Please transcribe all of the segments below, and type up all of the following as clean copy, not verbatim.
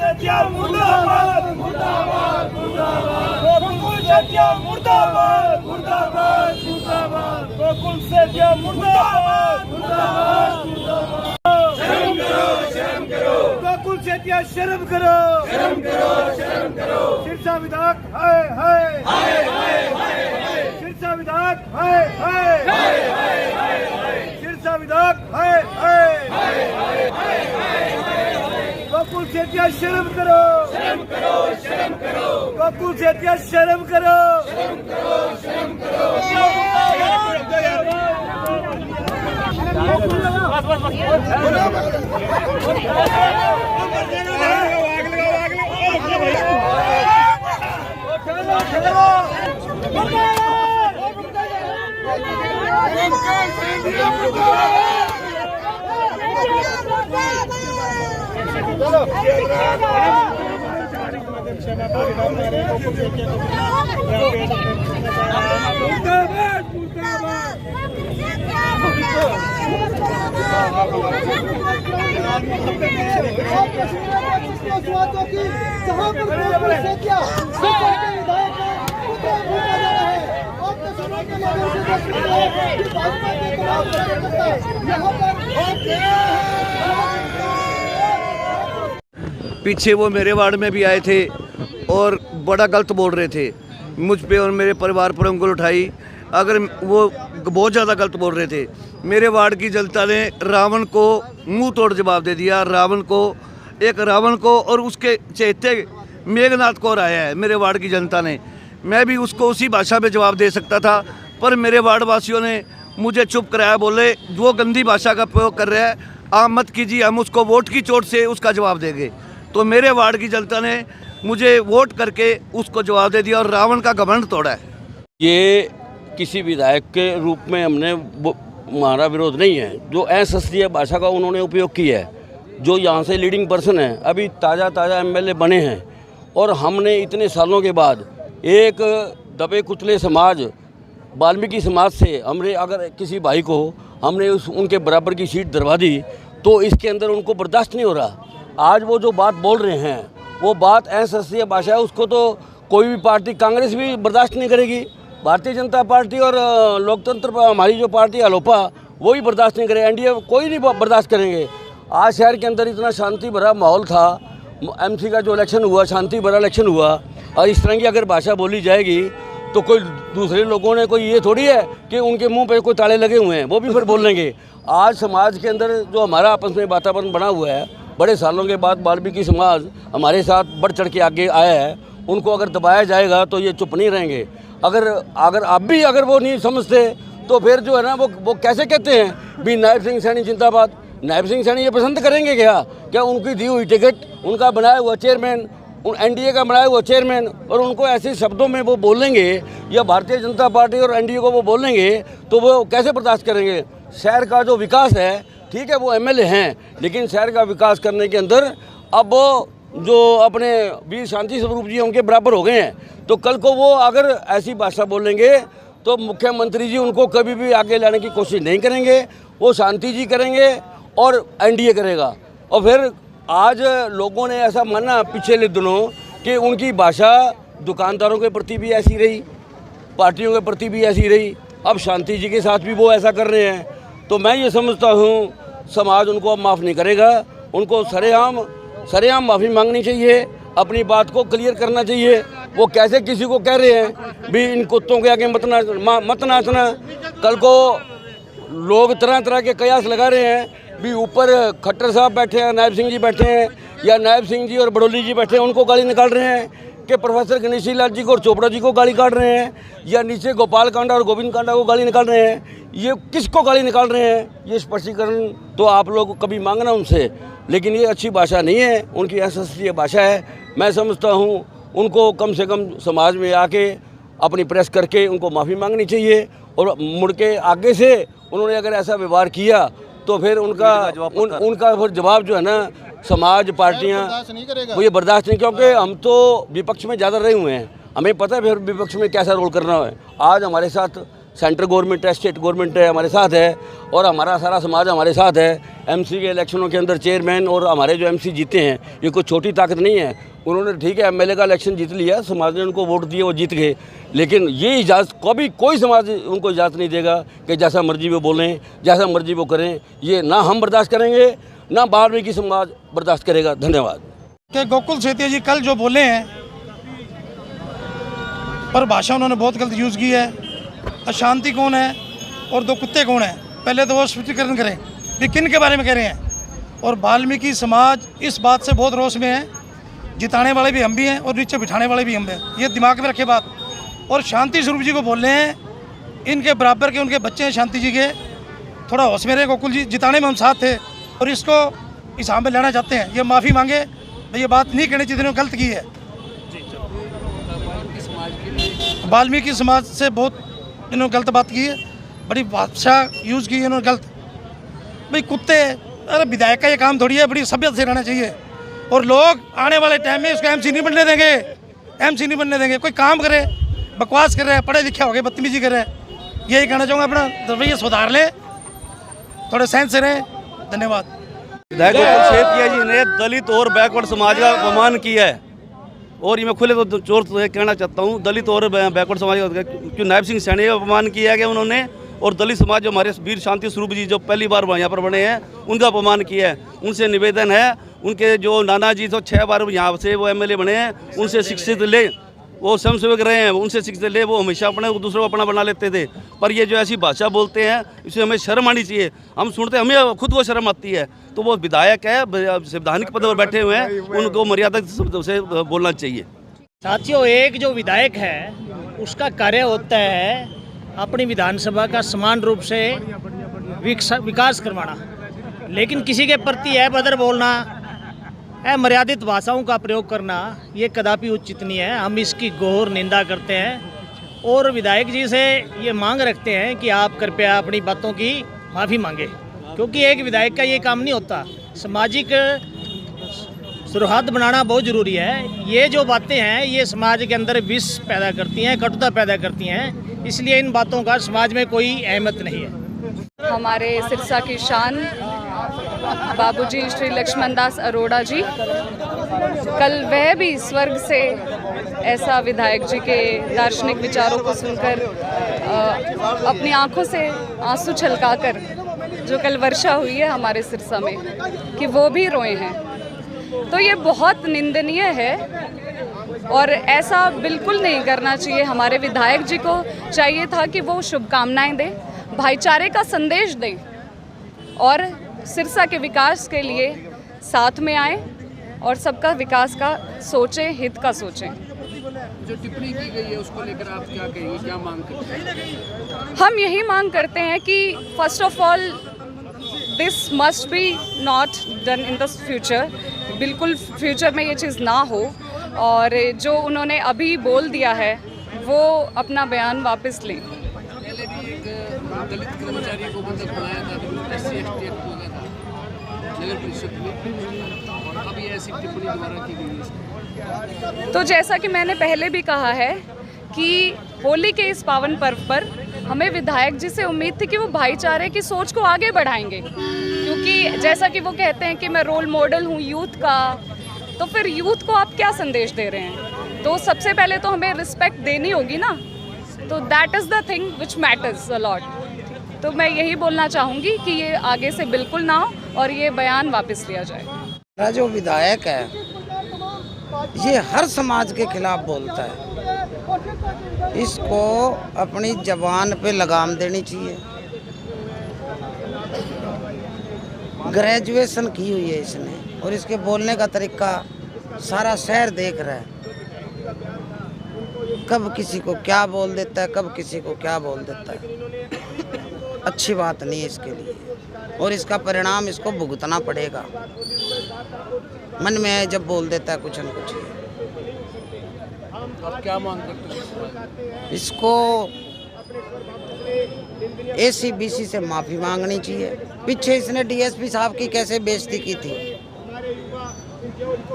सेतिया मुर्दाबाद मुर्दाबाद मुर्दाबाद गोकुल सेतिया मुर्दाबाद मुर्दाबाद मुर्दाबाद गोकुल सेतिया मुर्दाबाद मुर्दाबाद मुर्दाबाद शर्म करो गोकुल सेतिया शर्म करो सिरसा विधायक हाय हाय सिरसा विधायक हाय सिरसा विधायक हाय गोकुल सेतिया शर्म करो गोकुल सेतिया शर्म करो पीछे वो मेरे वार्ड में भी आए थे और बड़ा गलत बोल रहे थे मुझ पे और मेरे परिवार पर उंगल उठाई। अगर वो बहुत ज़्यादा गलत बोल रहे थे, मेरे वार्ड की जनता ने रावण को मुंह तोड़ जवाब दे दिया। रावण को और उसके चहेते मेघनाथ को हराया है मेरे वार्ड की जनता ने। मैं भी उसको उसी भाषा में जवाब दे सकता था, पर मेरे वार्ड वासियों ने मुझे चुप कराया। बोले वो गंदी भाषा का प्रयोग कर रहा है, आप मत कीजिए, हम उसको वोट की चोट से उसका जवाब देंगे। तो मेरे वार्ड की जनता ने मुझे वोट करके उसको जवाब दे दिया और रावण का घमंड तोड़ा है। ये किसी विधायक के रूप में हमारा विरोध नहीं है। जो अशास्त्रीय भाषा का उन्होंने उपयोग किया है, जो यहाँ से लीडिंग पर्सन है, अभी ताज़ा एमएलए बने हैं, और हमने इतने सालों के बाद एक दबे कुचले समाज वाल्मीकि समाज से हमने अगर किसी भाई को हमने उनके बराबर की सीट दिलवा दी, तो इसके अंदर उनको बर्दाश्त नहीं हो रहा। आज वो जो बात बोल रहे हैं वो बात अशास्त्रीय भाषा है, उसको तो कोई भी पार्टी, कांग्रेस भी बर्दाश्त नहीं करेगी, भारतीय जनता पार्टी और लोकतंत्र हमारी जो पार्टी अलोपा वो भी बर्दाश्त नहीं करेगी, एनडीए कोई नहीं बर्दाश्त करेंगे। आज शहर के अंदर इतना शांति भरा माहौल था, एमसी का जो इलेक्शन हुआ शांति भरा इलेक्शन हुआ, और इस तरह की अगर भाषा बोली जाएगी तो कोई दूसरे लोगों ने कोई ये थोड़ी है कि उनके मुंह पे कोई ताले लगे हुए हैं, वो भी फिर बोल लेंगे। आज समाज के अंदर जो हमारा आपस में वातावरण बना हुआ है, बड़े सालों के बाद वाल्मीकि समाज हमारे साथ बढ़ चढ़ के आगे आया है, उनको अगर दबाया जाएगा तो ये चुप नहीं रहेंगे। अगर आप भी अगर वो नहीं समझते तो फिर जो है ना वो कैसे कहते हैं भी नायब सिंह सैनी जिंदाबाद। नायब सिंह सैनी ये पसंद करेंगे क्या उनकी दी हुई टिकट, उनका बनाया हुआ चेयरमैन, एनडीए का बनाया हुआ चेयरमैन, और उनको ऐसे शब्दों में वो बोलेंगे या भारतीय जनता पार्टी और एनडीए को वो बोलेंगे तो वो कैसे बर्दाश्त करेंगे। शहर का जो विकास है, ठीक है वो एमएलए हैं, लेकिन शहर का विकास करने के अंदर अब जो अपने वीर शांति स्वरूप जी उनके बराबर हो गए हैं, तो कल को वो अगर ऐसी भाषा बोलेंगे तो मुख्यमंत्री जी उनको कभी भी आगे लाने की कोशिश नहीं करेंगे, वो शांति जी करेंगे और एनडीए करेगा। और फिर आज लोगों ने ऐसा माना पिछले दिनों कि उनकी भाषा दुकानदारों के प्रति भी ऐसी रही, पार्टियों के प्रति भी ऐसी रही, अब शांति जी के साथ भी वो ऐसा कर रहे हैं। तो मैं ये समझता हूँ समाज उनको अब माफ़ नहीं करेगा, उनको सरेआम माफ़ी मांगनी चाहिए, अपनी बात को क्लियर करना चाहिए। वो कैसे किसी को कह रहे हैं भी इन कुत्तों के आगे मत नाचना। कल को लोग तरह तरह के कयास लगा रहे हैं भी ऊपर खट्टर साहब बैठे हैं, नायब सिंह जी बैठे हैं, या नायब सिंह जी और बड़ोली जी बैठे हैं, उनको गाली निकाल रहे हैं कि प्रोफेसर गणेशी लाल जी को और चोपड़ा जी को गाली काट रहे हैं, या नीचे गोपाल कांडा और गोविंद कांडा को गाली निकाल रहे हैं। ये किसको गाली निकाल रहे हैं, ये स्पष्टीकरण तो आप लोग कभी मांगना उनसे, लेकिन ये अच्छी भाषा नहीं है, उनकी अशास्त्रीय भाषा है। मैं समझता हूँ उनको कम से कम समाज में आके अपनी प्रेस करके उनको माफ़ी मांगनी चाहिए, और मुड़ के आगे से उन्होंने अगर ऐसा व्यवहार किया तो फिर उनका फिर जवाब जो है ना समाज पार्टियां वो ये बर्दाश्त नहीं, क्योंकि हम तो विपक्ष में ज़्यादा रहे हुए हैं, हमें पता है फिर विपक्ष में कैसा रोल करना है। आज हमारे साथ सेंट्रल गवर्नमेंट है, स्टेट गवर्नमेंट है, हमारे साथ है और हमारा सारा समाज हमारे साथ है। एमसी के इलेक्शनों के अंदर चेयरमैन और हमारे जो एमसी जीते हैं, ये कोई छोटी ताकत नहीं है। उन्होंने ठीक है एमएलए का इलेक्शन जीत लिया, समाज ने उनको वोट दिए, वो जीत गए, लेकिन ये इजाज़त कभी कोई समाज उनको इजाज़त नहीं देगा कि जैसा मर्जी वो बोलें, जैसा मर्जी वो करें। ये ना हम बर्दाश्त करेंगे, ना वाल्मीकि समाज बर्दाश्त करेगा। धन्यवाद। कि गोकुल सेतिया जी कल जो बोले हैं पर भाषा उन्होंने बहुत गलत यूज़ की है। अशांति कौन है और दो कुत्ते कौन है, पहले तो वो स्पष्टीकरण करें कि किन के बारे में कह रहे हैं। और वाल्मीकि समाज इस बात से बहुत रोष में है, जिताने वाले भी हम भी हैं और नीचे बिठाने वाले भी हम हैं, ये दिमाग में रखे बात। और शांति स्वरूप जी को बोल रहे हैं, इनके बराबर के उनके बच्चे हैं शांति जी के, थोड़ा होश में रहे। गोकुल जी जिताने में हम साथ थे और इसको इस हाथ में लेना चाहते हैं, ये माफ़ी मांगे, ये बात नहीं कहनी चाहिए, इन्होंने गलत की है। वाल्मीकि समाज से बहुत इन्होंने गलत बात की है, बड़ी भाषा यूज़ की है इन्होंने गलत। भाई कुत्ते, अरे विधायक का ये काम थोड़ी है, बड़ी सभ्यता से रहना चाहिए। और लोग आने वाले टाइम में इसको एमसी नहीं बनने देंगे, एमसी नहीं बनने देंगे। कोई काम करे, बकवास कर रहे हैं, पढ़े लिखे हो गए, बदतमीजी कर रहे हैं। यही कहना चाहूँगा, अपना रवैया सुधार लें, थोड़े सेंस से रहें। धन्यवाद। विधायक गोकुल सेतिया जी ने दलित और बैकवर्ड समाज का अपमान किया है, और ये मैं खुले तो जोर से कहना चाहता हूँ, दलित और बैकवर्ड समाज का, क्योंकि नायब सिंह सैनी का अपमान किया गया उन्होंने, और दलित समाज जो हमारे वीर शांति स्वरूप जी जो पहली बार यहाँ पर बने हैं, उनका अपमान किया है। उनसे निवेदन है, उनके जो नाना जी तो 6 बार यहाँ से वो एमएलए बने हैं, उनसे शिक्षित ले, वो स्वयं सेवक रहे हैं, उनसे शिक्षित ले, वो हमेशा अपने दूसरों को अपना बना लेते थे। पर ये जो ऐसी भाषा बोलते हैं, इससे हमें शर्म आनी चाहिए। हम सुनते, हमें खुद को शर्म आती है। तो वो विधायक है, संवैधानिक पद पर बैठे हुए हैं, उनको मर्यादा से बोलना चाहिए। साथियों, एक जो विधायक है उसका कार्य होता है अपनी विधानसभा का समान रूप से विकास करवाना, लेकिन किसी के प्रति अभद्र बोलना, अमर्यादित भाषाओं का प्रयोग करना, ये कदापि उचित नहीं है। हम इसकी घोर निंदा करते हैं और विधायक जी से ये मांग रखते हैं कि आप कृपया अपनी बातों की माफ़ी मांगे, क्योंकि एक विधायक का ये काम नहीं होता। सामाजिक सुरहाद बनाना बहुत ज़रूरी है। ये जो बातें हैं ये समाज के अंदर विष पैदा करती हैं, कटुता पैदा करती हैं, इसलिए इन बातों का समाज में कोई अहमियत नहीं है। हमारे सिरसा की शान बाबूजी श्री लक्ष्मण दास अरोड़ा जी, कल वह भी स्वर्ग से ऐसा विधायक जी के दार्शनिक विचारों को सुनकर अपनी आंखों से आंसू छलकाकर, जो कल वर्षा हुई है हमारे सिरसा में, कि वो भी रोए हैं। तो ये बहुत निंदनीय है और ऐसा बिल्कुल नहीं करना चाहिए। हमारे विधायक जी को चाहिए था कि वो शुभकामनाएं दें, भाईचारे का संदेश दें और सिरसा के विकास के लिए साथ में आएं और सबका विकास का सोचें, हित का सोचें। जो टिप्पणी की गई है उसको लेकर आप क्या कहेंगे, क्या मांग करते हैं? हम यही मांग करते हैं कि first of all this must be not done in the future, बिल्कुल फ्यूचर में ये चीज़ ना हो। और जो उन्होंने अभी बोल दिया है वो अपना बयान वापस लें। पहले भी एक दलित कर्मचारी को बंधक बनाया था, SC ST एक्ट लगा था नगर परिषद में, और अब ये ऐसी टिप्पणी द्वारा की गई है। तो जैसा कि मैंने पहले भी कहा है कि होली के इस पावन पर्व पर हमें विधायक जी से उम्मीद थी कि वो भाईचारे की सोच को आगे बढ़ाएंगे, क्योंकि जैसा कि वो कहते हैं कि मैं रोल मॉडल हूँ यूथ का, तो फिर यूथ को आप क्या संदेश दे रहे हैं? तो सबसे पहले तो हमें रिस्पेक्ट देनी होगी ना, तो that is the thing which matters a lot. तो मैं यही बोलना चाहूँगी कि ये आगे से बिल्कुल ना हो और ये बयान वापस लिया जाए। जो विधायक है ये हर समाज के खिलाफ बोलता है, इसको अपनी जबान पे लगाम देनी चाहिए। ग्रेजुएशन की हुई है इसने और इसके बोलने का तरीका सारा शहर देख रहा है, कब किसी को क्या बोल देता है, कब किसी को क्या बोल देता है। अच्छी बात नहीं है इसके लिए और इसका परिणाम इसको भुगतना पड़ेगा। मन में जब बोल देता है कुछ न कुछ। आप क्या मांग करते हैं? इसको ACBC से माफ़ी मांगनी चाहिए। पीछे इसने DSP साहब की कैसे बेइज्जती की थी,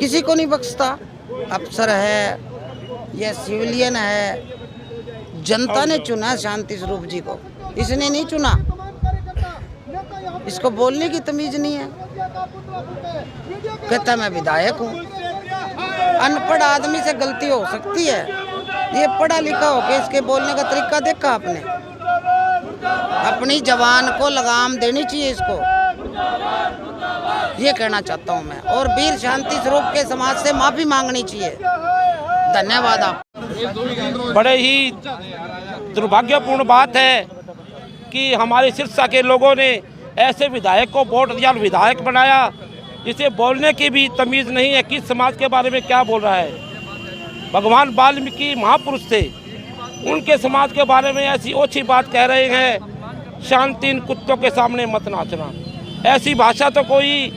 किसी को नहीं बख्शता। अफसर है या सिविलियन है, जनता ने चुना शांति स्वरूप जी को, इसने नहीं चुना। इसको बोलने की तमीज नहीं है। कहता मैं विधायक हूँ। अनपढ़ आदमी से गलती हो सकती है, ये पढ़ा लिखा होके इसके बोलने का तरीका देखा आपने। अपनी जवान को लगाम देनी चाहिए इसको, ये कहना चाहता हूँ मैं। और वीर शांति स्वरूप के समाज से माफी मांगनी चाहिए। धन्यवाद। आप बड़े ही दुर्भाग्यपूर्ण बात है कि हमारे सिरसा के लोगों ने ऐसे विधायक को वोट दिया, विधायक बनाया, जिसे बोलने की भी तमीज़ नहीं है किस समाज के बारे में क्या बोल रहा है। भगवान वाल्मीकि महापुरुष थे, उनके समाज के बारे में ऐसी ओछी बात कह रहे हैं। शांति इन कुत्तों के सामने मत नाचना। ऐसी भाषा तो कोई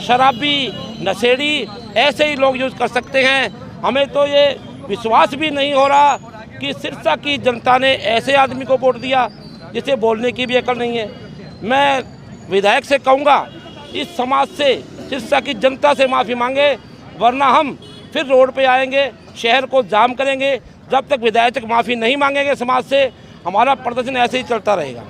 शराबी नशेड़ी ऐसे ही लोग यूज़ कर सकते हैं। हमें तो ये विश्वास भी नहीं हो रहा कि सिरसा की जनता ने ऐसे आदमी को वोट दिया जिसे बोलने की भी अकल नहीं है। मैं विधायक से कहूँगा इस समाज से, सिरसा की जनता से माफ़ी मांगे, वरना हम फिर रोड पे आएंगे, शहर को जाम करेंगे। जब तक विधायक माफ़ी नहीं मांगेंगे समाज से, हमारा प्रदर्शन ऐसे ही चलता रहेगा।